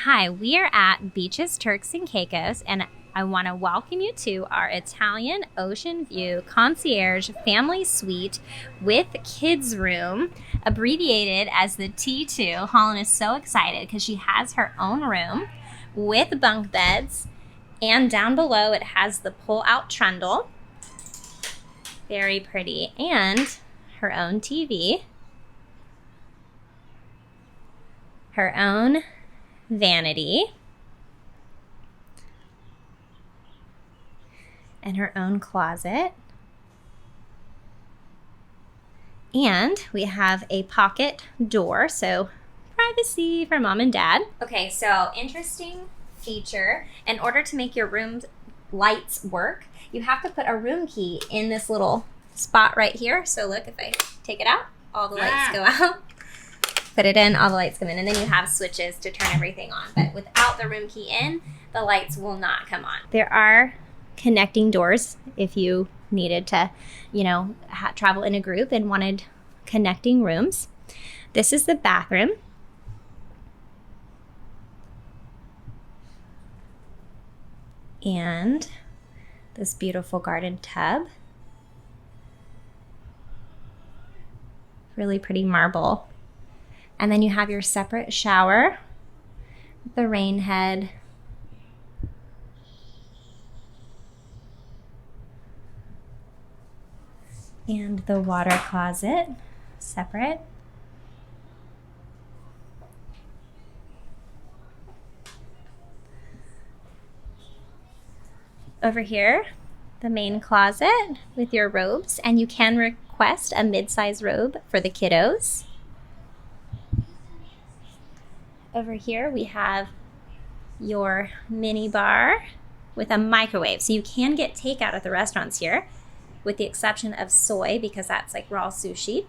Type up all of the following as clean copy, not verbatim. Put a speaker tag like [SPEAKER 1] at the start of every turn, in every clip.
[SPEAKER 1] Hi, we are at Beaches Turks and Caicos, and I want to welcome you to our Italian Ocean View Concierge Family Suite with Kids Room, abbreviated as the T2. Holland is so excited because she has her own room with bunk beds, and down below it has the pull-out trundle. Very pretty, and her own TV, her own vanity, and her own closet. And we have a pocket door, so privacy for mom and dad. Okay, so interesting feature. In order to make your room's lights work, you have to put a room key in this little spot right here. So look, if I take it out, all the lights go out. Put it in, all the lights come in, and then you have switches to turn everything on. But without the room key in, the lights will not come on. There are connecting doors if you needed to, travel in a group and wanted connecting rooms. This is the bathroom. And this beautiful garden tub. Really pretty marble. And then you have your separate shower, the rain head, and the water closet, separate. Over here, the main closet with your robes, and you can request a mid-size robe for the kiddos. Over here we have your mini bar with a microwave. So you can get takeout at the restaurants here, with the exception of soy, because that's like raw sushi.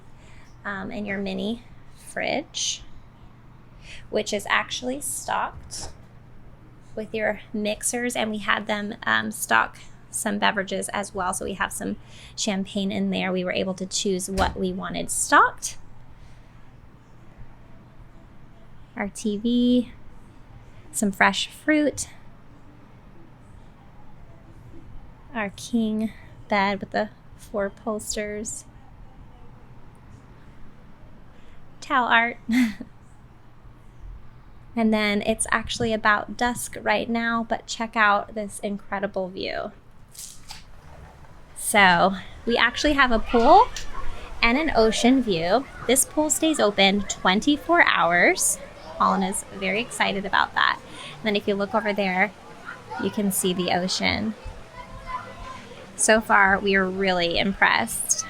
[SPEAKER 1] And your mini fridge, which is actually stocked with your mixers. And we had them stock some beverages as well. So we have some champagne in there. We were able to choose what we wanted stocked. Our TV, some fresh fruit, our king bed with the 4 posters, towel art. And then it's actually about dusk right now, but check out this incredible view. So we actually have a pool and an ocean view. This pool stays open 24 hours. Holland is very excited about that. And then if you look over there, you can see the ocean. So far, we are really impressed.